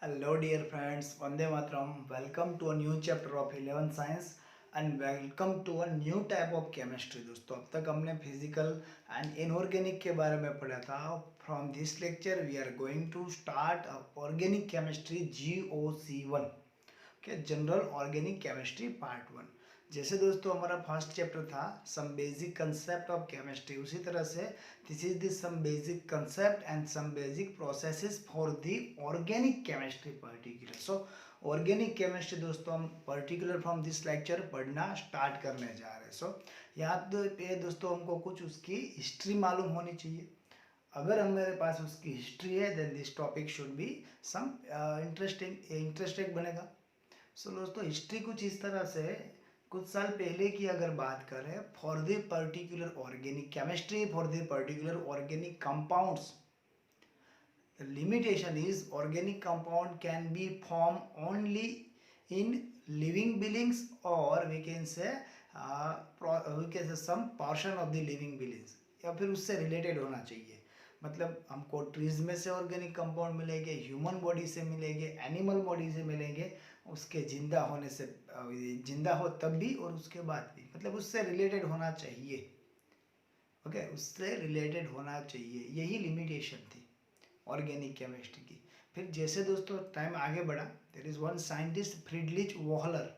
Hello, dear friends. Vande Mataram. Welcome to a new chapter of 11th Science and welcome to a new type of chemistry. दोस्तों अब तक हमने physical and inorganic के बारे में पढ़ा था. From this lecture we are going to start organic chemistry GOC1. Okay, general organic chemistry part 1. जैसे दोस्तों हमारा फर्स्ट चैप्टर था some basic concept of chemistry, उसी तरह से this is the some basic concept and some basic processes for the organic chemistry particular. So organic chemistry दोस्तों हम particular from this lecture पढ़ना स्टार्ट करने जा रहे हैं. सो यहाँ पे दोस्तों हमको कुछ उसकी हिस्ट्री मालूम होनी चाहिए. अगर हमारे पास उसकी हिस्ट्री है then this topic should be some interesting बनेगा. सो दोस्तों हिस्ट्री कुछ इस तरह से कुछ साल पहले की अगर बात करें for the particular organic chemistry for the particular organic compounds the limitation is organic compound can be formed only in living beings or we can say some portion of the living beings या फिर उससे related होना चाहिए. मतलब हमको trees में से organic compound मिलेंगे, ह्यूमन बॉडी से मिलेंगे, एनिमल बॉडी से मिलेंगे, उसके जिंदा होने से जिंदा हो तब भी और उसके बाद भी, मतलब उससे रिलेटेड होना चाहिए. ओके, उससे रिलेटेड होना चाहिए, यही लिमिटेशन थी ऑर्गेनिक केमिस्ट्री की. फिर जैसे दोस्तों टाइम आगे बढ़ा there is one scientist Friedrich Wohler.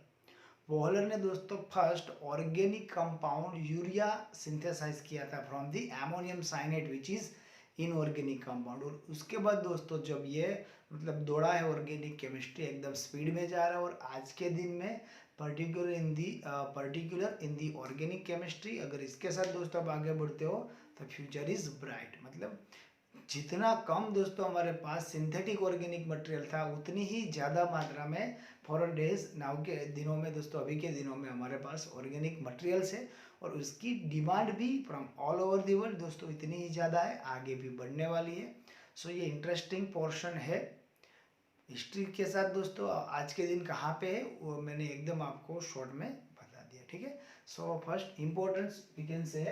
Wohler ने दोस्तों first organic compound urea synthesize किया था from the ammonium cyanate which is inorganic compound. और उसके बाद दोस्तों जब ये मतलब दौड़ा है ऑर्गेनिक केमिस्ट्री एकदम स्पीड में जा रहा है और आज के दिन में पर्टिकुलर इन दी ऑर्गेनिक केमिस्ट्री अगर इसके साथ दोस्तों आप आगे बढ़ते हो तो फ्यूचर इज ब्राइट. मतलब जितना कम दोस्तों हमारे पास सिंथेटिक ऑर्गेनिक मटेरियल था उतनी ही ज़्यादा मात्रा में फॉरन डेज नाउ के दिनों में दोस्तों अभी के दिनों में हमारे पास ऑर्गेनिक मटेरियल्स है और उसकी डिमांड भी from all over the world दोस्तों इतनी ही ज़्यादा है, आगे भी बढ़ने वाली है. सो ये इंटरेस्टिंग पोर्शन है हिस्ट्री के साथ दोस्तों. आज के दिन कहाँ पे है वो मैंने एकदम आपको शॉर्ट में बता दिया, ठीक है. So first importance we can say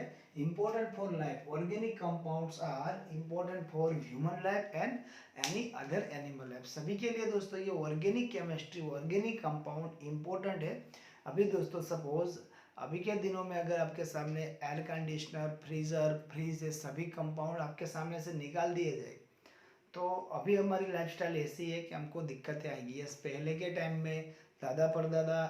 important for life. Organic compounds are important for human life and any other animal life. सभी के लिए दोस्तों ये organic chemistry organic compound important है. अभी दोस्तों सपोज अभी के दिनों में अगर आपके सामने एयर कंडीशनर फ्रीज ये सभी कंपाउंड आपके सामने से निकाल दिए जाए तो अभी हमारी लाइफस्टाइल ऐसी है कि हमको दिक्कतें आएगी. यस, पहले के टाइम में दादा परदादा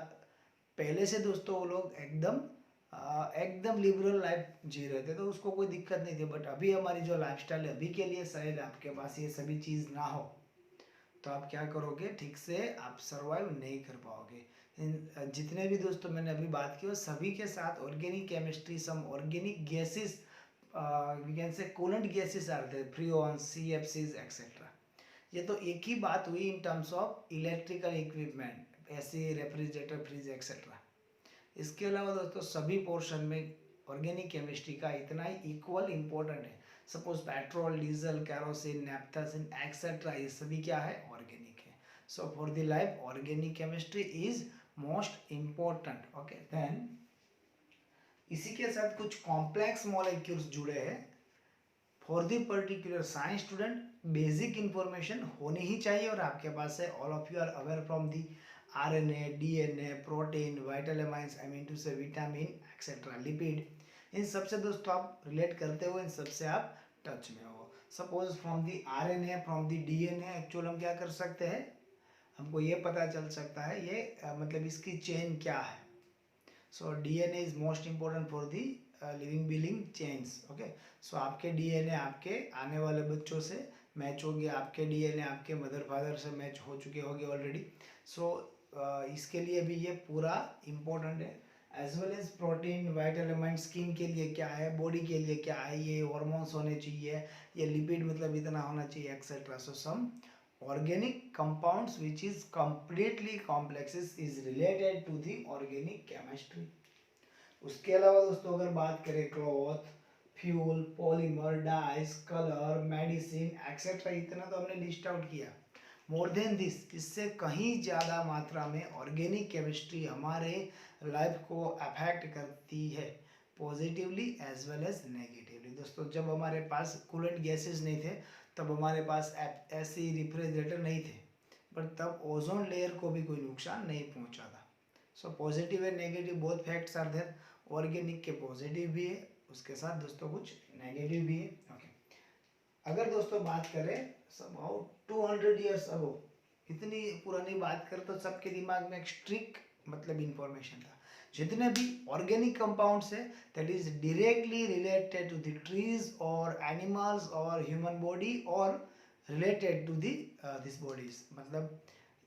पहले से दोस्तों वो लोग एकदम लिबरल लाइफ जी रहे थे तो उसको कोई दिक्कत नहीं थी. बट अभी हमारी जो लाइफस्टाइल है अभी के लिए शायद आपके पास ये सभी चीज़ ना हो तो आप क्या करोगे, ठीक से आप सरवाइव नहीं कर पाओगे. जितने भी दोस्तों मैंने अभी बात की वो सभी के साथ organic chemistry some organic gases we can say coolant gases are there, freons, CFCs etcetera. ये तो एक ही बात हुई in terms of electrical equipment, AC, refrigerator, fridge etcetera. इसके अलावा दोस्तों सभी पोर्शन में ऑर्गेनिक केमिस्ट्री का इतना ही इक्वल इम्पोर्टेंट है. सपोज पेट्रोल, डीजल, कैरोसिन, नैप्थासिन एक्सेट्रा ये सभी क्या है, ऑर्गेनिक है. So for the life organic chemistry is most important. Okay, then इसी के साथ कुछ कॉम्प्लेक्स मॉलिक्यूल्स जुड़े हैं. For the particular science student basic information होनी ही चाहिए और आपके पास है. All of you are aware from the RNA, DNA, protein, vital amines, I mean to say vitamin etcetera, lipid, इन सबसे दोस्तों आप रिलेट करते हो, इन सबसे आप टच में हो. Suppose from the RNA from the DNA actual हम क्या कर सकते हैं, हमको ये पता चल सकता है ये मतलब इसकी चेन क्या है. So DNA is most important for the living building chains. Okay, so आपके DNA आपके आने वाले बच्चों से मैच हो गया, आपके DNA आपके मदर फादर से मैच हो चुके होंगे ऑलरेडी. सो इसके लिए भी ये पूरा इम्पोर्टेंट है. As well as protein, vital element skin के लिए क्या है, बॉडी के लिए क्या है, ये हॉर्मोन्स होने चाहिए, ये लिपिड मतलब इतना होना चाहिए etcetera. So some organic compounds which is completely complexes is related to the organic chemistry. उसके अलावा दोस्तों अगर बात करें cloth, fuel, polymer, dice, colour, medicine etcetera इतना तो हमने लिस्ट आउट किया. मोर देन दिस, इससे कहीं ज़्यादा मात्रा में ऑर्गेनिक केमिस्ट्री हमारे लाइफ को अफेक्ट करती है positively as well as negatively. दोस्तों जब हमारे पास कूलेंट गैसेस नहीं थे तब हमारे पास ऐसी रेफ्रिजरेटर नहीं थे. पर तब ओजोन लेयर को भी कोई नुकसान नहीं पहुंचा था। So positive and negative both facts are there. Organic के पॉजिटिव भी है, उसके साथ दोस्तों कुछ नेगेटिव भी है। ओके, अगर दोस्तों बात करें अबाउट 200 ईयर्स अगो, इतनी पुरानी बात करें तो सबके दिमाग में एक स्ट्रिक्ट मतलब इंफॉर्मेशन था, जितने भी ऑर्गेनिक कंपाउंड्स है that is directly related to the trees और एनिमल्स और ह्यूमन बॉडी और रिलेटेड टू दिस बॉडीज, मतलब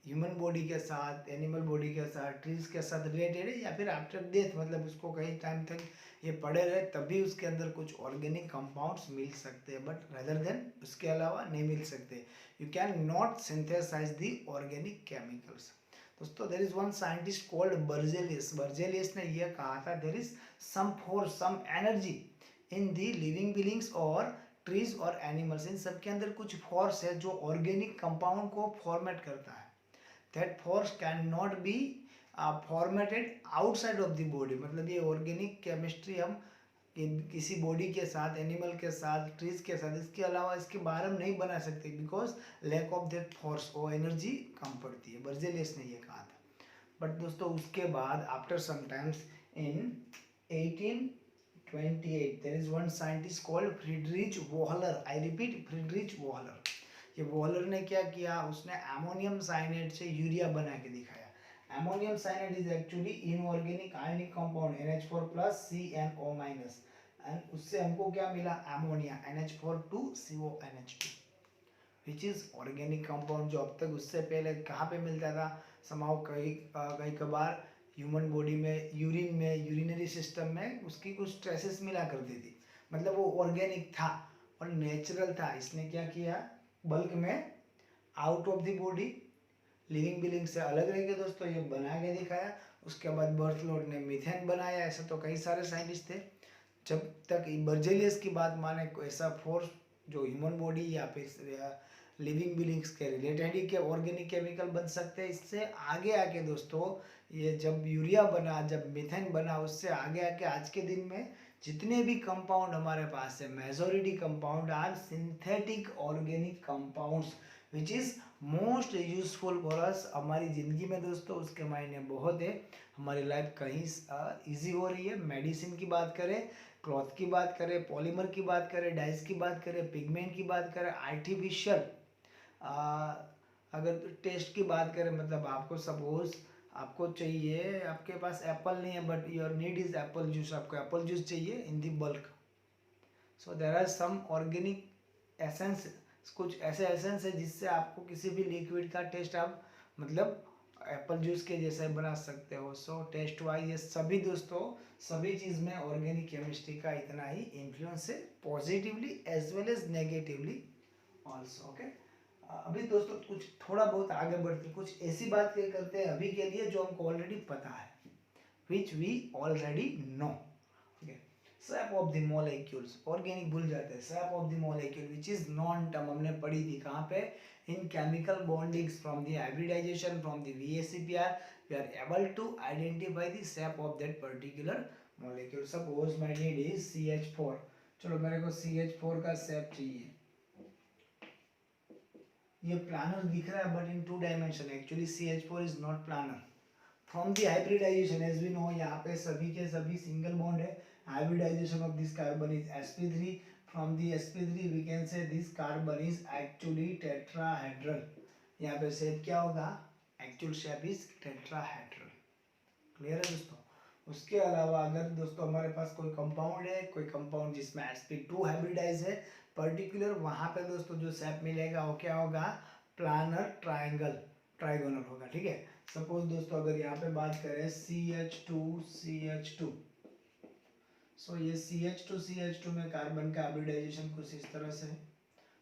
ह्यूमन बॉडी के साथ, एनिमल बॉडी के साथ, ट्रीज के साथ रिलेटेड है, या फिर आफ्टर डेथ मतलब उसको कई टाइम तक ये पड़े रहे तभी उसके अंदर कुछ ऑर्गेनिक कंपाउंड्स मिल सकते हैं, बट रेदर देन उसके अलावा नहीं मिल सकते। You can not synthesize the organic chemicals. दोस्तों there is one scientist called Berzelius. Berzelius ने यह कहा था there is some force, some energy in the living beings और ट्रीज और एनिमल्स, इन सब के अंदर कुछ फोर्स है जो ऑर्गेनिक कंपाउंड को फॉर्मेट करता है। That force can not be formatted outside of the body, मतलब ये ऑर्गेनिक केमिस्ट्री हम किसी बॉडी के साथ, एनिमल के साथ, ट्रीज के साथ, इसके अलावा इसके बाहर हम नहीं बना सकते because lack of that force, वो एनर्जी कम पड़ती है। बर्जेलियस ने ये कहा था। बट दोस्तों उसके बाद after some times in 1828 there is one scientist called Friedrich Wohler. I repeat, Friedrich Wohler. ये वोहलर ने क्या किया, उसने अमोनियम साइनेट से यूरिया बना के दिखाया। Ammonium cyanate is actually inorganic ionic compound NH4+ CnO-, and उससे हमको क्या मिला, ammonia NH4 CONH2, which is organic compound जो अब तक उससे पहले कहाँ पे मिलता था, समाव कई कबार ह्यूमन बॉडी में, यूरिन में, यूरिनरी सिस्टम में उसकी कुछ ट्रेसेस मिला करती थी, मतलब वो ऑर्गेनिक था और नेचुरल था। इसने क्या किया, बल्क में out of the body living being से अलग रह के दोस्तों ये बना के दिखाया। उसके बाद बर्थलोड ने मीथेन बनाया। ऐसा तो कई सारे साइंटिस्ट थे। जब तक बर्जेलियस की बात माने, कोई ऐसा फोर्स जो ह्यूमन बॉडी या फिर लिविंग बीइंग्स के रिलेटेड ही के ऑर्गेनिक केमिकल बन सकते हैं। इससे आगे आके दोस्तों ये जब यूरिया बना, जब मीथेन बना, उससे आगे आके आज के दिन में जितने भी कंपाउंड हमारे पास है, majority compound are synthetic organic compounds which is most useful for us. हमारी ज़िंदगी में दोस्तों उसके मायने बहुत है, हमारी लाइफ कहीं ईजी हो रही है। मेडिसिन की बात करें, क्लॉथ की बात करें, पॉलीमर की बात करें, डाइस की बात करें, पिगमेंट की बात करें, आर्टिफिशियल अगर टेस्ट की बात करें, मतलब आपको सपोज आपको चाहिए, आपके पास एप्पल नहीं है but your need is apple juice, आपको एप्पल जूस चाहिए in the bulk. So there are some organic essence, कुछ ऐसे एसेंस है जिससे आपको किसी भी लिक्विड का टेस्ट आप मतलब एप्पल जूस के जैसा बना सकते हो। सो टेस्ट वाइज ये सभी दोस्तों, सभी चीज़ में ऑर्गेनिक केमिस्ट्री का इतना ही इन्फ्लुएंस है, positively as well as negatively also. Okay, अभी दोस्तों कुछ थोड़ा बहुत आगे बढ़ते, कुछ ऐसी बात करते हैं अभी के लिए जो हमको ऑलरेडी पता है, which we already know. Okay, shape of the molecules, organic भूल जाते हैं, shape of the molecule which is known term, हमने पढ़ी थी कहाँ पे, in chemical bondings from the hybridization from the VSEPR we are able to identify the shape of that particular molecule. Suppose my need is CH4, चलो मेरे को CH4 का shape चाहिए, ये प्लानर दिख रहा है but in 2 dimension, actually CH4 is not planar. From the hybridization as we know, यहाँ पे सभी के सभी सिंगल बॉन्ड है, hybridization of this carbon is sp3, from the sp3 we can say this carbon is actually tetrahedral. यहाँ पे shape क्या होगा, actual shape is tetrahedral. Clear है दोस्तों। उसके अलावा अगर दोस्तों हमारे पास कोई कंपाउंड है, कोई कंपाउंड जिसमें sp2 हाइब्रिडाइज है पर्टिकुलर, वहां पे दोस्तों जो शेप मिलेगा वो क्या होगा, प्लानर ट्रायंगल, ट्राइगोनल होगा। ठीक है, सपोज दोस्तों अगर यहाँ पे बात करें CH2 सो ये CH2 में कार्बन का हाइब्रिडाइजेशन कुछ इस तरह से।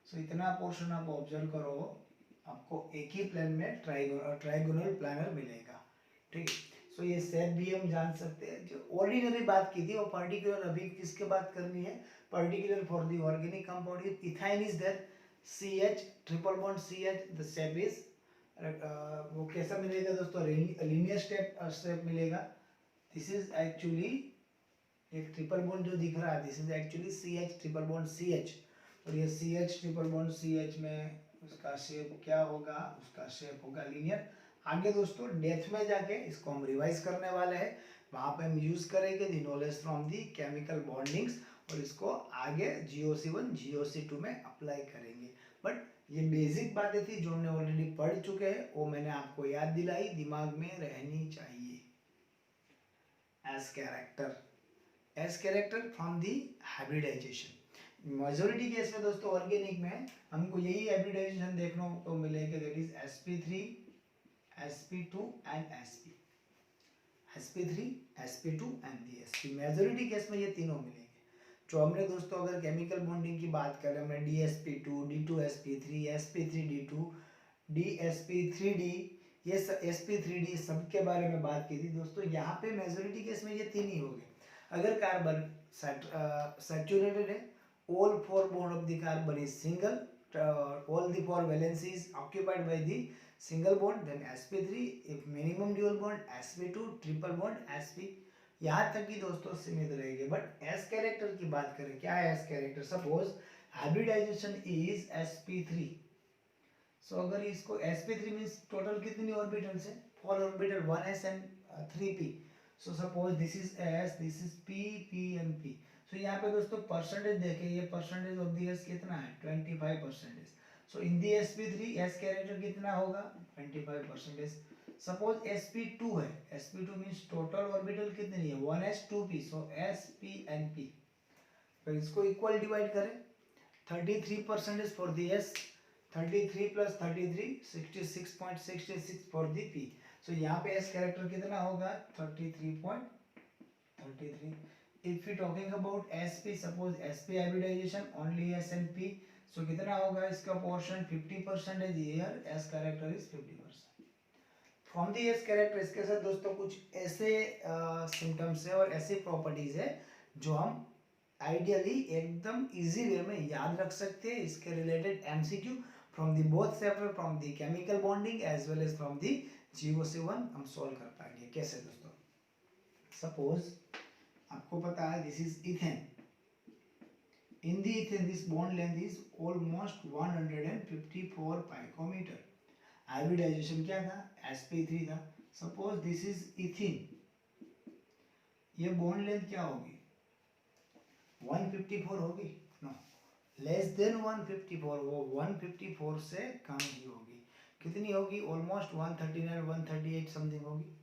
सो इतना पोर्शन आप ऑब्जर्व करो, आपको एक ही प्लेन में ट्राइगोनल प्लानर मिलेगा। ठीक है, सो ये शेप भी हम जान सकते हैं। जो ऑर्डिनरी बात की थी वो पर्टिकुलर अभी किसके बात करनी है, particular for the organic compound ethyne is there, CH triple bond CH, the shape is वो कैसा मिलेगा दोस्तों, लीनियर स्टेप मिलेगा। दिस इज एक्चुअली एक ट्रिपल बॉन्ड जो दिख रहा है, this is actually CH triple bond CH, और ये CH ट्रिपल बॉन्ड CH में उसका शेप क्या होगा, उसका शेप होगा लीनियर। आगे दोस्तों डेप्थ में जाके इसको हम रिवाइज करने वाले हैं, वहां पे हम यूज करेंगे the knowledge from the chemical bondings और इसको आगे GOC1 GOC2 में अप्लाई करेंगे। बट ये बेसिक बातें थी जो हमने ऑलरेडी पढ़ चुके हैं, वो मैंने आपको याद दिलाई, दिमाग में रहनी चाहिए। S character from the hybridization. Majority case में दोस्तों ऑर्गेनिक में हमको यही हाइब्रिडाइजेशन देखने को मिलेगा, that is sp3 sp2 and sp3 sp2 and the sp। Majority case में ये तीनों मिलेंगे। जो हमने दोस्तों अगर केमिकल बॉन्डिंग की बात करें, हमने dsp2 d2sp3 sp3d2 dsp3d ये sp3d सबके बारे में बात की थी दोस्तों। यहाँ पे मेजॉरिटी केस में ये तीन ही हो गए। अगर कार्बन सैचुरेटेड है, all four bond of the carbon is single, all the four valency is occupied by the single bond, then sp3, if minimum dual bond sp2, triple bond sp। यहाँ तक की दोस्तों सीमित रहेगी। बट एस कैरेक्टर की बात करें, क्या है s character? Suppose hybridization is sp3, so अगर इसको sp3 मींस टोटल कितनी ऑर्बिटल्स है? 4 orbital, 1s and 3p। So suppose this is s, this is p, p and p। So यहाँ पे दोस्तों परसेंटेज देखें, ये परसेंटेज ऑफ दी s कितना है? 25%। सो इन दी sp3 s कैरेक्टर कितना होगा? 25%। सपोज sp2 है, sp2 मींस टोटल ऑर्बिटल कितनी है? 1s 2p, so s p and p। फिर इसको इक्वल डिवाइड करें, 33% for the s, 33 plus 33 66.66 for the p। So यहाँ पे s कैरेक्टर कितना होगा? 33.33। If you talking about sp, suppose sp hybridization only s and p, so कितना होगा इसका पोर्शन? 50% है। Here s character is 50%। From the s character इसके साथ दोस्तों कुछ ऐसे सिम्टम्स है और ऐसी प्रॉपर्टीज है जो हम आइडियली एकदम इजी वे में याद रख सकते हैं। इसके related MCQ from the both chapter, from the chemical bonding as well as from the GOC1 हम सॉल्व कर पाएंगे। कैसे दोस्तों? सपोज आपको पता है this is ethane, in the ethane this bond length is almost 154 picometre. Hybridisation क्या था? sp3 था। सपोज दिस इज इथीन, ये बॉन्ड लेंथ क्या होगी? 154 होगी? नो, लेस देन 154, वो 154 से कम ही होगी। कितनी होगी? ऑलमोस्ट 139 138 समथिंग होगी।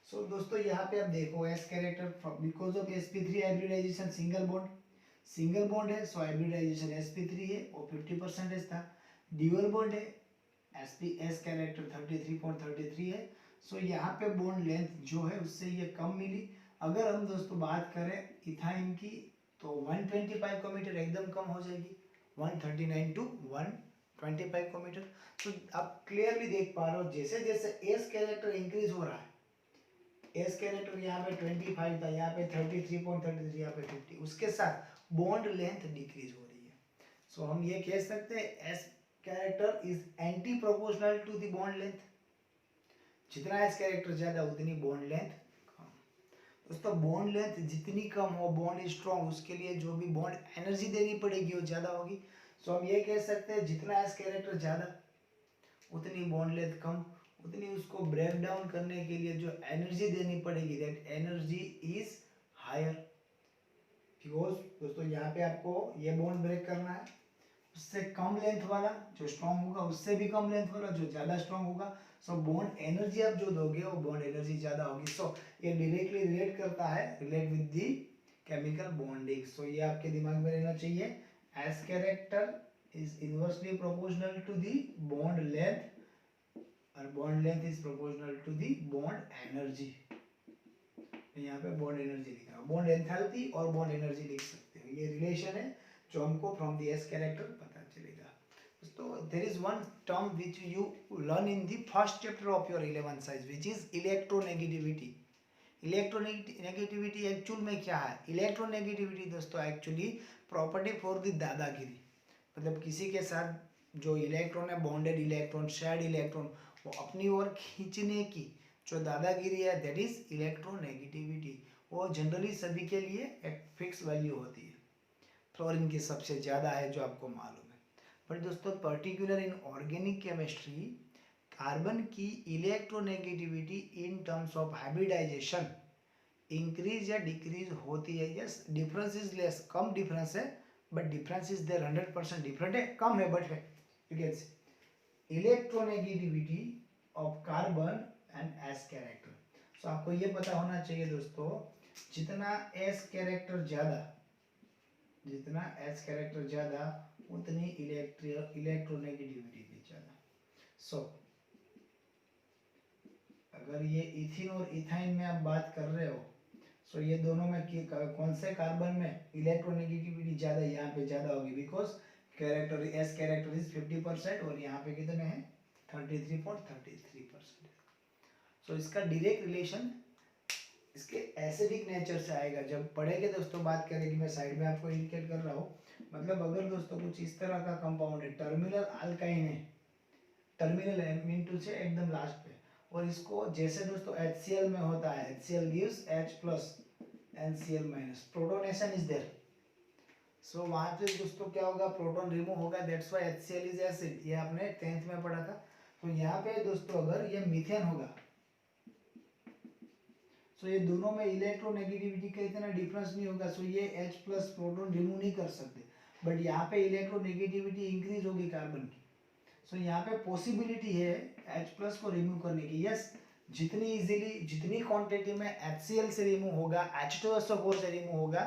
सो दोस्तों यहाँ पे आप देखो s character because of sp3 hybridization single bond है, सो हाइब्रिडाइजेशन sp3 है और 50% था। ड्यूअल बॉन्ड है, एस कैरेक्टर 33.33 है। सो यहाँ पे बॉन्ड लेंथ जो है उससे ये कम मिली। अगर हम दोस्तों बात करें इथाइन की तो 120 पाइकोमीटर एकदम कम हो जाएगी, 139 टू 120 पाइकोमीटर। तो आप क्लियरली देख पा रहे हो जैसे जैसे एस कैरेक्टर इंक्रीज हो रहा है, एस कैरेक्टर यहाँ पे 25 था, यहाँ पे 33.33, यहाँ पे 50, उसके साथ बॉन्ड लेंथ डिक्रीज हो रही है। सो हम ये कह सकते हैं s character is anti proportional to the bond length. जितना एस कैरेक्टर ज्यादा उतनी बॉन्ड लेंथ कम। दोस्तों बॉन्ड लेंथ जितनी कम हो, बॉन्ड स्ट्रॉन्ग, उसके लिए जो भी बॉन्ड एनर्जी देनी पड़ेगी वो ज्यादा होगी। सो हम ये कह सकते हैं जितना एस कैरेक्टर ज्यादा उतनी बॉन्ड लेंथ कम, उतनी उसको ब्रेक डाउन करने के लिए जो एनर्जी देनी पड़ेगी that energy is higher. Because दोस्तों यहाँ पे आपको ये बॉन्ड ब्रेक करना है, उससे कम लेंथ वाला जो स्ट्रॉन्ग होगा उससे भी कम लेंथ वाला जो ज्यादा स्ट्रॉन्ग होगा। सो बॉन्ड एनर्जी आप जो दोगे वो बॉन्ड एनर्जी ज्यादा होगी। सो ये डायरेक्टली रिलेट करता है, relate with the chemical bonding. So ये आपके दिमाग में रहना चाहिए, s character is inversely proportional to the bond length और bond length is proportional to the bond energy. यहाँ पे बॉन्ड एनर्जी लिखा है, बॉन्ड एंथैल्पी और बॉन्ड एनर्जी लिख सकते हो। ये रिलेशन है जो हमको फ्रॉम दी एस कैरेक्टर पता चलेगा। तो there is one term which you learn in the first chapter of your 11th science which is electronegativity. Electronegativity actual में क्या है? इलेक्ट्रोनेगेटिविटी दोस्तों एक्चुअली प्रॉपर्टी फॉर द दादागिरी, मतलब किसी के साथ जो इलेक्ट्रॉन है, बॉन्डेड इलेक्ट्रॉन, शेयर्ड इलेक्ट्रॉन, वो अपनी ओर खींचने की जो दादागिरी है दैट इज इलेक्ट्रोनेगेटिविटी। वो जनरली सभी के लिए एक फिक्स वैल्यू होती है, फ्लोरीन की सबसे ज़्यादा है जो आपको मालूम है। बट दोस्तों particular in organic chemistry carbon की electronegativity in terms of hybridization increase या डिक्रीज होती है। यस, डिफरेंस इज लेस, कम डिफरेंस है, but difference is there, 100% different है, कम है बट है। You can see electronegativity of carbon and s character. So आपको ये पता होना चाहिए दोस्तों, जितना एस कैरेक्टर ज्यादा, जितना एस कैरेक्टर ज्यादा उतनी इलेक्ट्रोनेगेटिविटी भी ज्यादा। सो अगर ये इथिन और इथाइन में आप बात कर रहे हो, सो ये दोनों में कौन से कार्बन में इलेक्ट्रोनेगेटिविटी ज्यादा, यहाँ पे ज्यादा होगी, because character S character is 50% और यहाँ पे कितने हैं 33.33%। सो इसका डायरेक्ट रिलेशन इसके एसिडिक नेचर से आएगा। जब पढ़ेंगे दोस्तों बात करेंगे, मैं साइड में आपको इंडिकेट कर रहा हूँ। मतलब अगर दोस्तों कुछ इस तरह का कंपाउंड है, टर्मिनल अल्काइन है, टर्मिनल है मीन टू से एकदम लास्ट पे, और इसको जैसे दोस्तों HCl में होता है, HCl gives H+ NCl-, protonation is there. So वहां पे दोस्तों क्या होगा, प्रोटॉन रिमूव होगा, that's why HCl is acid, ये आपने 10th में पढ़ा था। तो यहाँ पे दोस्तों अगर ये मीथेन होगा, सो ये दोनों में इलेक्ट्रोनेगेटिविटी का इतना डिफरेंस नहीं होगा, सो ये H+ प्रोटॉन रिमूव नहीं कर सकते, बट यहाँ पे इलेक्ट्रोनेगेटिविटी इंक्रीज होगी कार्बन की। सो यहाँ पे पॉसिबिलिटी है H+ को रिमूव करने की। यस, जितनी इजीली, जितनी क्वांटिटी में HCl से रिमूव होगा, H2SO4 से रिमूव होगा,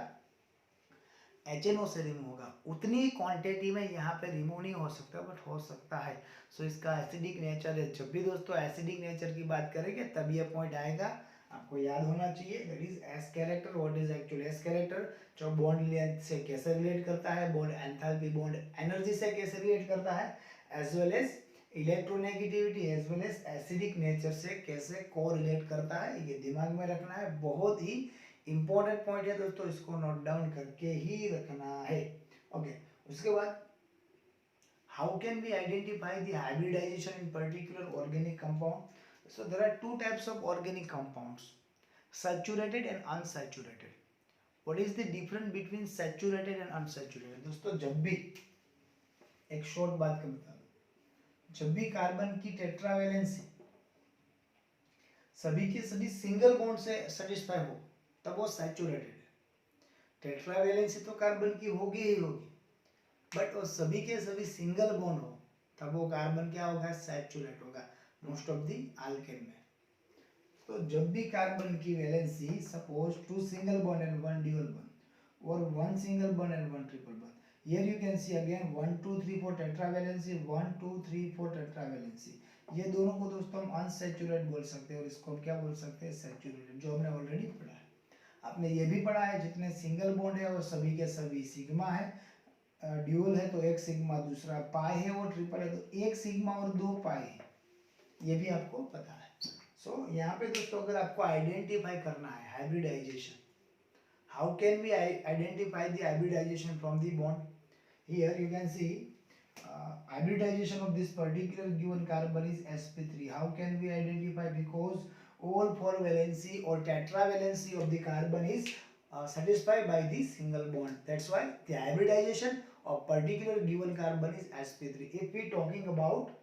HNO से रिमूव होगा, उतनी क्वांटिटी में यहाँ पे रिमूव नहीं हो सकता, बट हो सकता है। सो इसका एसिडिक नेचर है। जब भी दोस्तों एसिडिक नेचर की बात करेंगे तब ये पॉइंट आएगा, आपको याद होना चाहिए। That is S character. What is actual S character? जो बॉन्ड लेंथ से कैसे रिलेट करता है, बॉन्ड एंथैल्पी, बॉन्ड एनर्जी से कैसे रिलेट करता है, as well as electronegativity, as well as acidic nature से कैसे कोरिलेट करता है, ये दिमाग में रखना है। बहुत ही इंपॉर्टेंट पॉइंट है दोस्तों, इसको नोट डाउन करके ही रखना है। ओके, उसके बाद how can we identify the hybridization in particular organic compound? So there are two types of organic compounds, saturated and unsaturated. What is the difference between saturated and unsaturated? दोस्तों जब भी एक short बात का बता दो, जब भी कार्बन की टेट्रावेलेंसी सभी के सभी सिंगल बॉन्ड से सेटिस्फाई हो तब वो सैचुरेटेड है। टेट्रावेलेंसी तो कार्बन की होगी ही होगी, बट वो सभी के सभी सिंगल बॉन्ड हो तब वो कार्बन क्या होगा, सैचुरेट होगा, मोस्ट ऑफ द अल्केन में। तो जब भी कार्बन की valency suppose 2 single bond and 1 dual bond और 1 single bond and 1 triple bond, here you can see again 1 2 3 4 tetravalency, 1 2 3 4 tetravalency. ये दोनों को दोस्तों हम अनसैचुरेट बोल सकते हैं और इसको हम क्या बोल सकते हैं, सैचुरेटेड, जो हमने ऑलरेडी पढ़ा है। आपने ये भी पढ़ा है जितने सिंगल बॉन्ड है वो सभी के सभी सिग्मा है, ड्यूल है तो एक सिग्मा, दूसरा पाई है, वो ट्रिपल है तो एक सिग्मा और 2 पाई है, ये भी आपको पता है। सो यहाँ पे दोस्तों अगर आपको आइडेंटिफाई करना है hybridization, how can we identify the hybridization from the bond, here you can see hybridization of this particular given carbon is sp3. How can we identify? Because all 4 valency or tetravalency of the carbon is satisfied by the single bond. That's why the hybridization of particular given carbon is sp3. If we talking about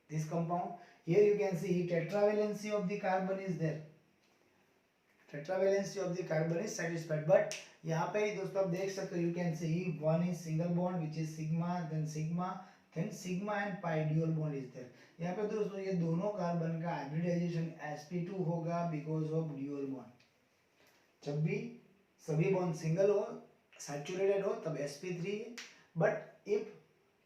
this compound, here you can see tetravalency of the carbon is there, tetravalency of the carbon is satisfied, but यहाँ पे दोस्तों आप देख सकते हो, you can see one is single bond which is sigma, then sigma and pi dual bond is there. यहाँ पे दोस्तों ये दोनों कार्बन का हाइब्रिडाइजेशन sp2 होगा because of dual bond। जब भी सभी बॉन्ड सिंगल हो, सैचुरेटेड हो तब sp3 है, but if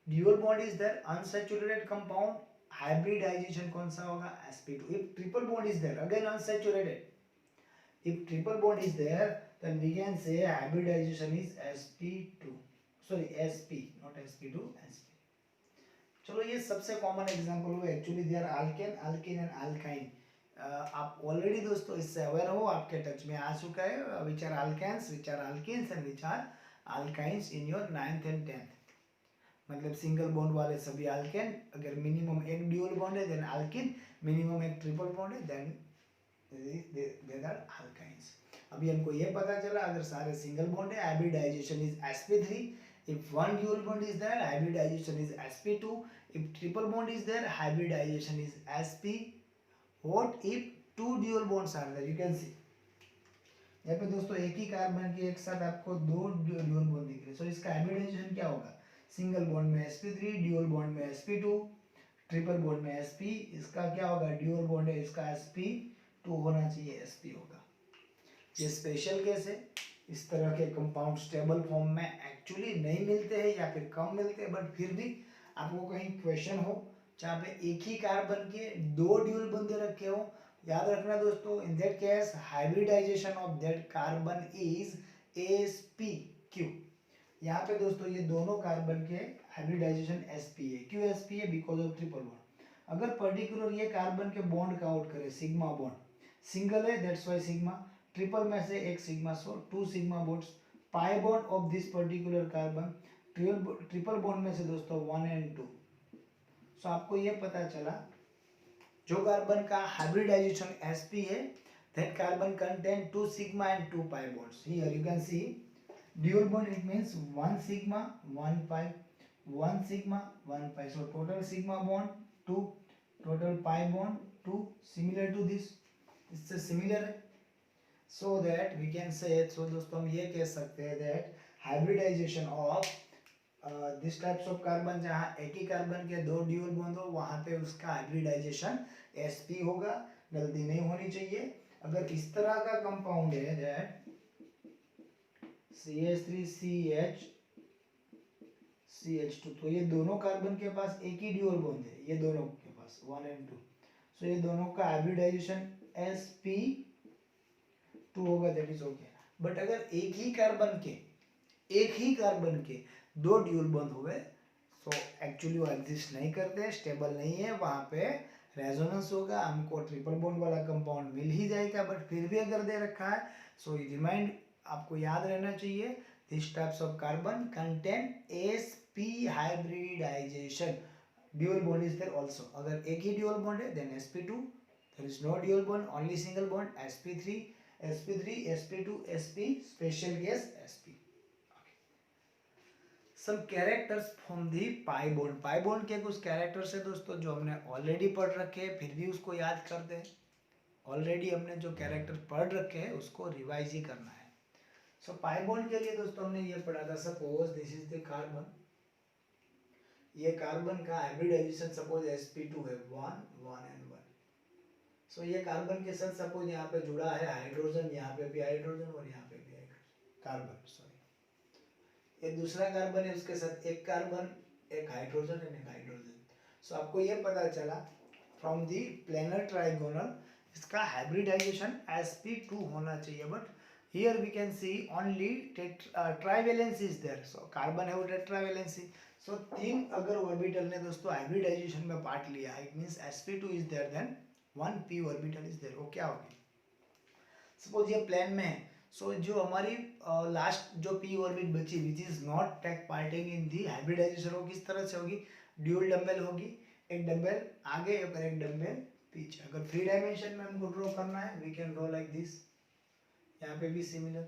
dual bond is there, unsaturated compound, hybridization कौन सा होगा, sp2। if triple bond is there, again unsaturated, if triple bond is there then we can say hybridization is sp2, sorry sp, not sp2, sp। चलो ये सबसे common example हुआ, actually they are alkane, alkene and alkyne. आप already दोस्तों इससे aware हो, आपके touch में आ चुका है, which are alkanes, which are alkenes and which are alkynes in your 9th and 10th। मतलब सिंगल बॉन्ड वाले सभी अल्केन, अगर मिनिमम एक ड्यूअल बॉन्ड है देन अल्कीन, मिनिमम एक ट्रिपल बॉन्ड है देन दे आर अल्काइंस। अभी हमको ये पता चला अगर सारे सिंगल बॉन्ड है hybridization is sp3, If one dual bond is there, hybridization is sp2. If triple bond is there, hybridization is sp. What if two dual bonds are there? You can see यहाँ पे दोस्तों एक ही carbon के एक साथ आपको दो dual bond दिख रहे हैं, सो इसका हाइब्रिडाइजेशन क्या होगा? सिंगल बॉन्ड में sp3, ड्यूल बॉन्ड में sp2, ट्रिपल बॉन्ड में sp, इसका क्या होगा? ड्यूल बॉन्ड है, इसका sp2 होना चाहिए, sp होगा। ये स्पेशल केस है, इस तरह के कंपाउंड स्टेबल फॉर्म में एक्चुअली नहीं मिलते हैं या फिर कम मिलते हैं, बट फिर भी आपको कहीं क्वेश्चन हो जहाँ पे एक ही कार्बन के दो ड्यूल बंदे रखे हो, याद रखना दोस्तों, in that case hybridization of that carbon is sp(q). यहाँ पे दोस्तों ये दोनों कार्बन के हाइब्रिडाइजेशन sp है। क्यों sp है? Because of triple bond. अगर पर्टिकुलर ये कार्बन के बॉन्ड का आउट करें, सिग्मा बॉन्ड सिंगल है, दैट्स वाई सिग्मा, ट्रिपल में से एक sigma, so two sigma bonds, pi bond of this particular carbon, triple bond में से दोस्तों 1 and 2। सो आपको ये पता चला जो कार्बन का हाइब्रिडाइजेशन sp है, that carbon contain 2 sigma and 2 pi bonds. Here you can see dual bond, it means 1 sigma 1 pi, 1 sigma 1 pi, so total sigma bond 2, total pi bond 2, similar to this, इससे similar है, so that we can say, so दोस्तों हम ये कह सकते हैं that hybridization of this types of carbon, जहाँ एक ही कार्बन के दो ड्यूल बॉन्ड हो, वहां पे उसका हाइब्रिडाइजेशन sp होगा, गलती नहीं होनी चाहिए। अगर इस तरह का कंपाउंड है दैट CH3CH CH2, तो ये दोनों कार्बन के पास एक ही ड्यूल बॉन्ड है, ये दोनों के पास 1 and 2, सो ये दोनों का हाइब्रिडाइजेशन sp2 होगा, दैट इज ओके। बट अगर एक ही कार्बन के दो ड्यूल बॉन्ड हुए, सो एक्चुअली वो एग्जिस्ट नहीं करते, स्टेबल नहीं है, वहां पे रेजोनेंस होगा, हमको ट्रिपल बॉन्ड वाला कंपाउंड मिल ही जाएगा। बट फिर भी अगर दे रखा है, सो रिमाइंड आपको याद रहना चाहिए, this types of carbon contain sp hybridization, dual bond is there also. अगर एक ही ड्यूल बॉन्ड है then sp2, there is no dual bond, only single bond sp3, sp2, sp, special case sp। Some characters from the pi bond, pi bond के कुछ characters है दोस्तों जो हमने ऑलरेडी पढ़ रखे हैं, फिर भी उसको याद करते हैं। ऑलरेडी हमने जो कैरेक्टर पढ़ रखे हैं उसको रिवाइज ही करना है। सो पाई बॉन्ड के लिए दोस्तों हमने ये पढ़ा था, suppose this is the carbon, ये कार्बन का हाइब्रिडाइजेशन सपोज sp2 है, 1 1 and 1। सो ये कार्बन के साथ सपोज यहाँ पे जुड़ा है हाइड्रोजन, यहाँ पे भी हाइड्रोजन और यहाँ पे भी हाइड्रोजन, कार्बन सॉरी, ये दूसरा कार्बन है, उसके साथ एक कार्बन, एक हाइड्रोजन एंड एक हाइड्रोजन। सो आपको ये पता चला फ्रॉम दी प्लेनर ट्राइगोनल इसका हाइब्रिडाइजेशन sp2 होना चाहिए, but here we can see only trivalency is there, so carbon है वो टेट्रावेलेंसी, सो तीन अगर ऑर्बिटल ने दोस्तों हाइब्रिडाइजेशन में पार्ट लिया है, it means sp2 is there, then 1 p orbital is there. वो क्या होगी? सपोज ये प्लेन में है, सो जो हमारी लास्ट जो p ऑर्बिट बची which is not take parting in the hybridization, वो किस तरह से होगी? ड्यूल डंबल होगी, एक डंबल आगे और एक डंबल पीछे। अगर 3 डायमेंशन में हमको ड्रॉ करना है, we can draw like this, यहाँ पे भी सिमिलर।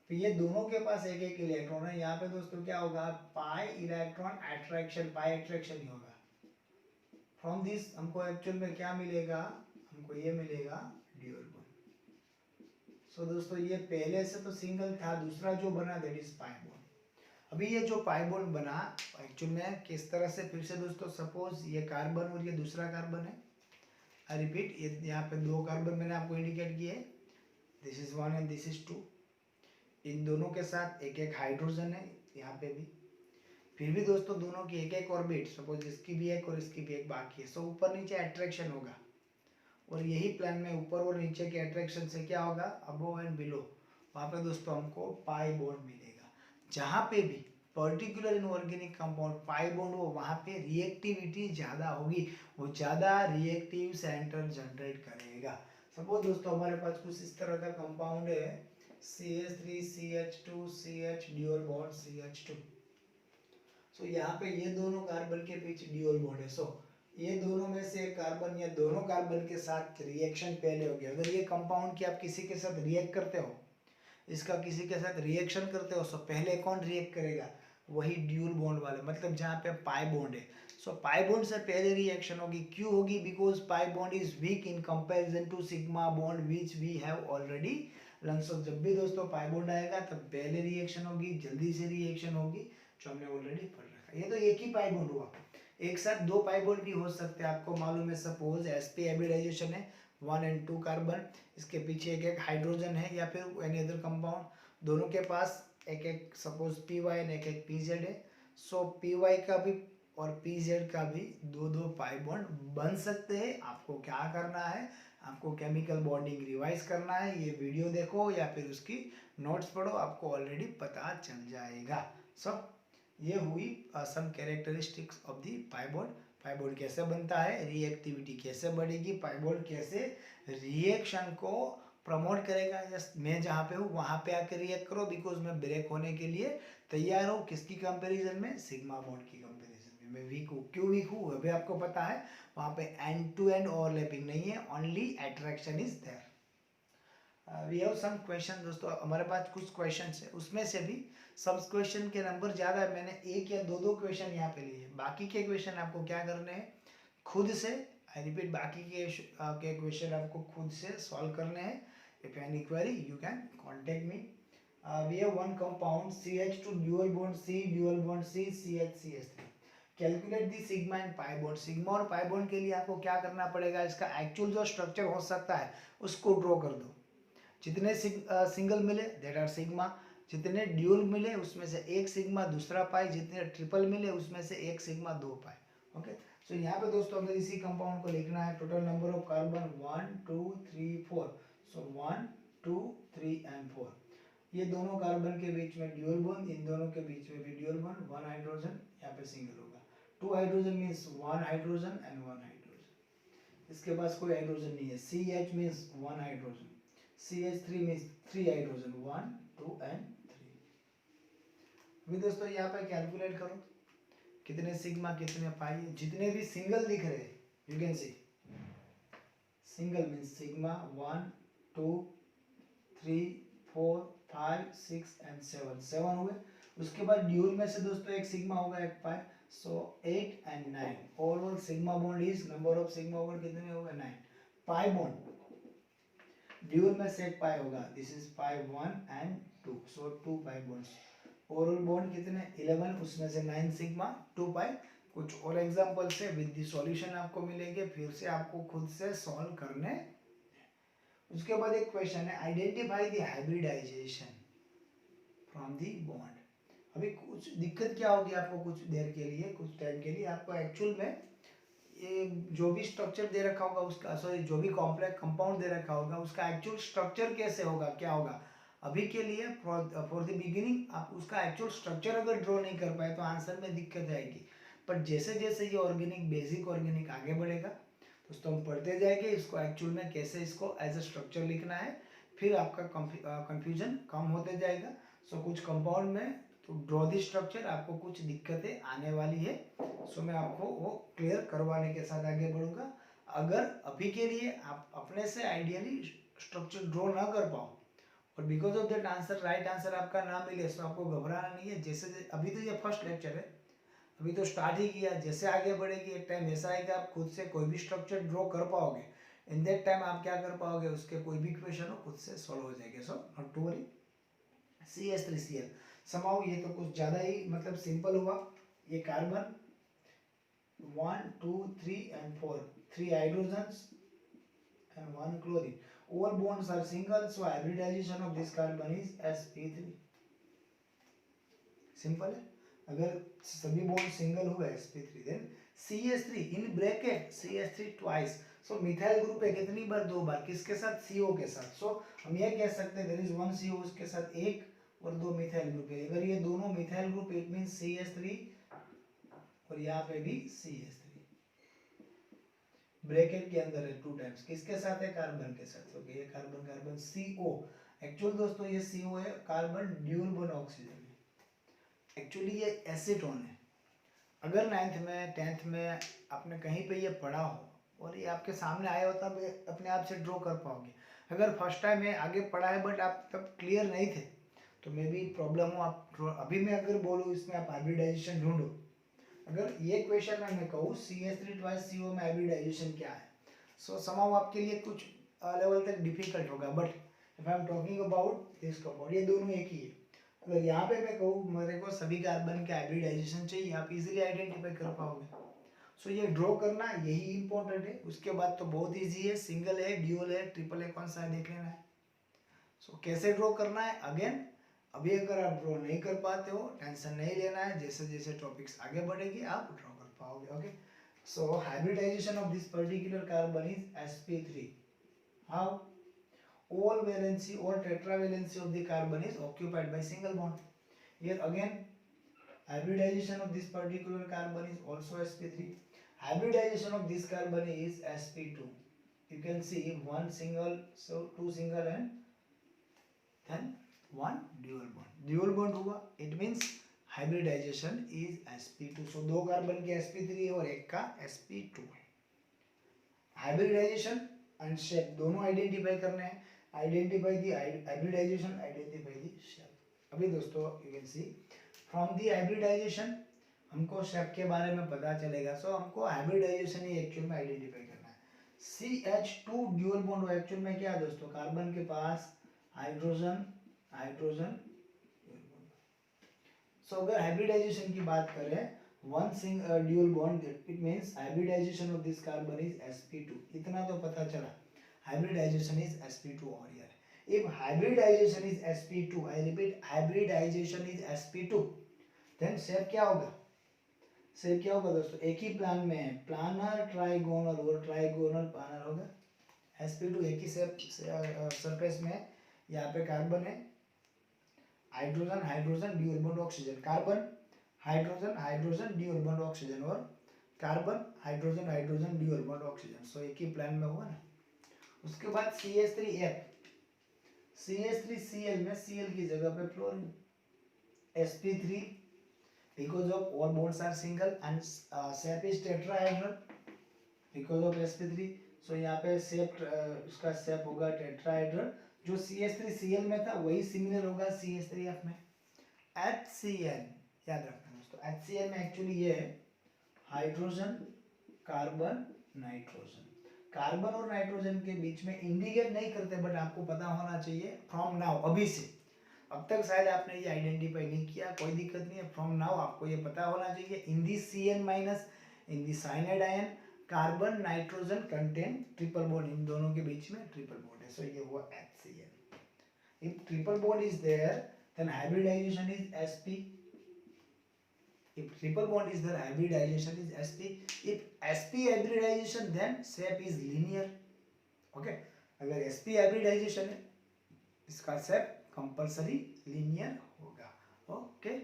तो ये दोनों के पास एक एक इलेक्ट्रॉन है, यहाँ पे दोस्तों क्या होगा? पाई इलेक्ट्रॉन अट्रैक्शन, पाई अट्रैक्शन ही होगा। फ्रॉम दिस हमको एक्चुअल में क्या मिलेगा? हमको ये मिलेगा ड्यूल बॉन्ड। सो दोस्तों ये पहले से तो सिंगल था, दूसरा जो बना दैट इज पाई बॉन्ड। अभी ये जो पाई बॉन्ड बना एक्चुअल में किस तरह से, फिर से दोस्तों सपोज ये कार्बन और ये दूसरा कार्बन है, आई रिपीट, ये यहाँ पे दो कार्बन मैंने आपको इंडिकेट किए, this is 1 and this is 2, इन दोनों के साथ एक एक हाइड्रोजन है यहाँ पे भी, फिर भी दोस्तों दोनों की एक एक ऑर्बिट, सपोज इसकी भी एक और इसकी भी एक बाकी है, सो ऊपर नीचे अट्रैक्शन होगा, और यही प्लान में ऊपर और नीचे के अट्रैक्शन से क्या होगा? अबोव एंड बिलो, वहाँ पे दोस्तों हमको पाई बॉन्ड मिलेगा। जहाँ पे भी particular inorganic compound pi bond हो, वहाँ पे रिएक्टिविटी ज़्यादा होगी, वो ज़्यादा रिएक्टिव सेंटर जनरेट करेगा। सपोज दोस्तों हमारे पास कुछ इस तरह का कंपाउंड है, CH3CH2CH ड्यूल बॉन्ड CH2, सो यहाँ पे ये दोनों कार्बन के बीच ड्यूल बॉन्ड है, सो ये दोनों में से कार्बन या दोनों कार्बन के साथ रिएक्शन पहले हो गया। अगर ये कंपाउंड की आप किसी के साथ रिएक्ट करते हो, इसका किसी के साथ रिएक्शन करते हो, सो पहले कौन रिएक्ट करेगा? वही ड्यूल बॉन्ड वाले, मतलब जहाँ पे पाई बॉन्ड है। सो पाई बॉन्ड से पहले रिएक्शन होगी, क्यों होगी? Because pi bond is weak in comparison to sigma bond which we have already learn. So जब भी दोस्तों पाई बॉन्ड आएगा तब पहले रिएक्शन होगी, जल्दी से रिएक्शन होगी, जो हमने ऑलरेडी पढ़ रखा है। ये तो एक ही पाई बॉन्ड हुआ, एक साथ दो पाई बॉन्ड भी हो सकते हैं, आपको मालूम है। सपोज sp हाइब्रिडाइजेशन है 1 and 2 कार्बन, इसके पीछे एक एक हाइड्रोजन है या फिर एनी अदर कंपाउंड, दोनों के पास एक एक सपोज py और एक एक pz है। सो py का भी और pz का भी दो दो पाई बॉन्ड बन सकते हैं। आपको क्या करना है, आपको केमिकल बॉन्डिंग रिवाइज करना है, ये वीडियो देखो या फिर उसकी नोट्स पढ़ो, आपको ऑलरेडी पता चल जाएगा। सो ये हुई some characteristics of the pi bond. Pi bond कैसे बनता है, रिएक्टिविटी कैसे बढ़ेगी, पाई बॉन्ड कैसे रिएक्शन को प्रमोट करेगा। यस, मैं जहाँ पे हूँ वहाँ पे आकर रिएक्ट करो, बिकॉज मैं ब्रेक होने के लिए तैयार हूँ। किसकी कंपैरिजन में? सिग्मा बॉन्ड की कंपैरिजन में। मैं वीक हूँ, क्यों वीक हूँ अभी आपको पता है, वहाँ पे एंड टू एंड ओवरलैपिंग नहीं है, only attraction is there. We have some question दोस्तों, हमारे पास कुछ क्वेश्चन है, उसमें से भी सब क्वेश्चन के नंबर ज़्यादा है, मैंने एक या दो क्वेश्चन यहाँ पे लिए। बाकी के क्वेश्चन आपको क्या करने हैं, खुद से, आई रिपीट, बाकी के क्वेश्चन आपको खुद से सॉल्व करने हैं। If any query you can contact me. We have one compound CH2 dual bond C dual bond C CH3। Calculate the sigma and pi bond. Sigma और पाई बॉन्ड के लिए आपको क्या करना पड़ेगा, इसका एक्चुअल जो स्ट्रक्चर हो सकता है उसको ड्रॉ कर दो। जितने सिंगल मिले दैट आर सिग्मा, जितने ड्यूल मिले उसमें से एक सिग्मा दूसरा पाई, जितने ट्रिपल मिले उसमें से एक सिग्मा दो पाई। ओके, सो यहाँ पे दोस्तों अगर इसी कंपाउंड को लिखना है, total number of carbon 1 2 3 4, so 1 2 3 and 4। ये दोनों कार्बन के बीच में ड्यूल बॉन्ड, इन दोनों के बीच में भी ड्यूल बॉन्ड, 1 हाइड्रोजन यहाँ पे सिंगल होगा। 2 hydrogen means 1 hydrogen and 1 hydrogen, इसके पास कोई हाइड्रोजन नहीं है। CH means 1 hydrogen, CH3 means 3 hydrogen, 1 2 and 3। अभी दोस्तों यहाँ पे कैलकुलेट करो कितने सिग्मा कितने पाई, जितने भी सिंगल दिख रहे हैं you can C, single means sigma 1 2 3 4 5 6 and 7, 7 हुए। उसके बाद ड्यूल में से दोस्तों एक सिग्मा होगा एक पाई, सो 8 and 9। Overall sigma bond is, number of sigma bond कितने होगा 9। पाई बॉन्ड ड्यूल में से एक पाई होगा, this is pi 1 and 2, so 2 pi bonds. Overall bond कितने 11, उसमें से 9 सिग्मा 2 पाई। कुछ और एग्जांपल से विद द सॉल्यूशन आपको मिलेंगे, फिर से आपको खुद से सॉल्व करने। उसके बाद एक क्वेश्चन है, identify the hybridization from the bond. अभी कुछ दिक्कत क्या होगी आपको, कुछ देर के लिए, कुछ टाइम के लिए आपको एक्चुअल में ये जो भी स्ट्रक्चर दे रखा होगा उसका, सॉरी जो भी कॉम्प्लेक्स कंपाउंड दे रखा होगा उसका एक्चुअल स्ट्रक्चर कैसे होगा, क्या होगा। अभी के लिए फॉर द बिगिनिंग आप उसका एक्चुअल स्ट्रक्चर अगर ड्रॉ नहीं कर पाए तो आंसर में दिक्कत आएगी। पर जैसे जैसे ये ऑर्गेनिक, बेसिक ऑर्गेनिक आगे बढ़ेगा दोस्तों, हम पढ़ते जाएंगे इसको एक्चुअल में कैसे इसको एज ए स्ट्रक्चर लिखना है, फिर आपका कंफ्यूजन कम होते जाएगा। सो कुछ कंपाउंड में तो ड्रॉ दी स्ट्रक्चर आपको कुछ दिक्कतें आने वाली है, सो मैं आपको वो क्लियर करवाने के साथ आगे बढ़ूंगा। अगर अभी के लिए आप अपने से आइडियली स्ट्रक्चर ड्रॉ ना कर पाओ और because of that answer right answer आपका ना मिले, तो आपको घबराना नहीं है। जैसे अभी तो ये फर्स्ट लेक्चर है, अभी तो स्टार्ट ही किया, जैसे आगे बढ़ेगी एक टाइम ऐसा आएगा आप खुद से कोई भी स्ट्रक्चर ड्रॉ कर पाओगे, इन दैट टाइम आप क्या कर पाओगे, उसके कोई भी क्वेश्चन हो खुद से सॉल्व हो जाएंगे। So not to worry. CH3Cl समाओ, ये तो कुछ ज़्यादा ही मतलब सिंपल हुआ। ये carbon 1 2 3 and 4, 3 hydrogens and 1 chlorine. All bonds are single, so hybridization of this carbon is sp3। Simple है, अगर सभी बॉन्ड सिंगल हुए sp3, then CH3 in bracket CH3 twice, so methyl group है कितनी बार, दो बार, किसके साथ, CO के साथ। सो हम ये कह सकते हैं देयर इज वन CO, उसके साथ एक और दो मिथाइल ग्रुप है। अगर ये दोनों methyl group, it means CH3 और यहाँ पे भी CH3 ब्रैकेट के अंदर है 2 टाइम्स, किसके साथ है, कार्बन के साथ। ओके, ये कार्बन कार्बन CO, एक्चुअल दोस्तों ये CO है, कार्बन ड्यूल बॉन्ड ऑक्सीजन है। एक्चुअली ये एसीटोन है। अगर 9th में 10th में आपने कहीं पे ये पढ़ा हो और ये आपके सामने आया हो तब अपने आप से ड्रॉ कर पाओगे। अगर फर्स्ट टाइम है आगे पढ़ा है बट आप तब क्लियर नहीं थे तो मे भी प्रॉब्लम हो आप अभी मैं अगर बोलूँ इसमें आप हाइब्रिडाइजेशन ढूंढो, अगर ये क्वेश्चन में मैं कहूँ CH3 ट्वाइस CO में हाइब्रिडाइजेशन क्या है, सो समाउ आपके लिए कुछ लेवल तक डिफिकल्ट होगा, but if I am talking about this compound, ये दोनों एक ही है। अगर यहाँ पे मैं कहूँ मेरे को सभी कार्बन के हाइब्रिडाइजेशन चाहिए, आप इजीली आइडेंटिफाई कर पाओगे। सो ये ड्रॉ करना यही इंपॉर्टेंट है, उसके बाद तो बहुत इजी है, सिंगल है, ड्यूअल है, ट्रिपल है, कौन सा है देख लेना है। सो कैसे ड्रॉ करना है, अगेन अभी अगर आप ड्रॉ नहीं कर पाते हो टेंशन नहीं लेना है, जैसे जैसे टॉपिक्स आगे बढ़ेगी आप ड्रॉ कर पाओगे। Okay, so hybridization of this particular carbon is sp3। How? all valency or tetravalency of the carbon is occupied by single bond. Here again hybridization of this particular carbon is also sp3. Hybridization of this carbon is sp2. You can see one single, so two single and then one dual bond. Dual bond हुआ, it means hybridization is sp2. So दो carbon के sp3 है और एक का sp2 है। Hybridization and shape दोनों identify करने हैं, identify the hybridization, identify the shape. अभी दोस्तों you can see from the hybridization हमको शेप के बारे में पता चलेगा। सो हमको हाइब्रिडाइजेशन ही एक्चुअल में आइडेंटिफाई करना है। CH2 ड्यूअल बॉन्ड एक्चुअल में क्या है दोस्तों, कार्बन के पास हाइड्रोजन हाइड्रोजन। सो अगर हाइब्रिडाइजेशन की बात करें one dual bond, it means hybridization of this carbon is sp2। इतना तो पता चला, hybridization is sp2 over here। if hybridization is sp2, I repeat hybridization is sp2, then shape क्या होगा, शेप क्या होगा दोस्तों, एक ही प्लान में है, प्लानर ट्राइगोनल और ट्राइगोनल प्लानर होगा। sp2 एक ही शेप सरफेस में है, यहाँ पे कार्बन है, hydrogen hydrogen dual bond oxygen, carbon hydrogen hydrogen dual bond oxygen और carbon hydrogen hydrogen dual bond oxygen. So एक ही प्लान में हुआ ना। उसके बाद CH3F, CH3Cl में Cl की जगह पे fluorine, sp3 because of all bonds are single and shape is tetrahedral because of sp3। सो यहाँ पे शेप इसका शेप होगा टेट्राहेड्रल, जो CH3Cl में था वही सिमिलर होगा CH3F में। HCl याद रखना दोस्तों, HCl में एक्चुअली ये है हाइड्रोजन कार्बन नाइट्रोजन। कार्बन और नाइट्रोजन के बीच में इंडिकेट नहीं करते, बट आपको पता होना चाहिए फ्रॉम नाउ, अभी से। अब तक शायद आपने ये आइडेंटिफाई नहीं किया, कोई दिक्कत नहीं है, फ्रॉम नाउ आपको ये पता होना चाहिए। In the Cn minus in the cyanide ion carbon nitrogen contain triple bond, इन दोनों के बीच में ट्रिपल बॉन्ड है। सो ये हुआ HCl। If triple bond is there then hybridization is sp। If triple bond is there, hybridization is sp। If sp hybridization, then shape is linear। Okay, अगर sp hybridization है इसका shape कंपल्सरी linear होगा। Okay,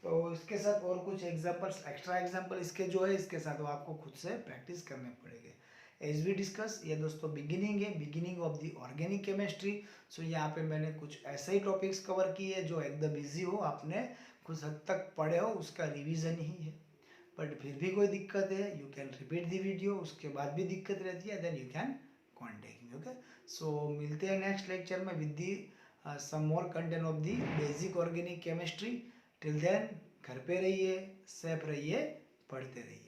तो इसके साथ और कुछ examples, extra example इसके जो है इसके साथ वो आपको खुद से प्रैक्टिस करने पड़ेंगे। एज वी डिस्कस, ये दोस्तों बिगिनिंग है, beginning of the organic chemistry. So यहाँ पे मैंने कुछ ऐसे ही टॉपिक्स कवर किए जो एकदम इजी हो, आपने कुछ हद तक पढ़े हो, उसका रिवीजन ही है। बट फिर भी कोई दिक्कत है, you can repeat the video, उसके बाद भी दिक्कत रहती है, then you can contact me. Okay, so मिलते हैं नेक्स्ट लेक्चर में with the some more content of the basic organic chemistry. Till then घर पे रहिए, सेफ रहिए, पढ़ते रहिए।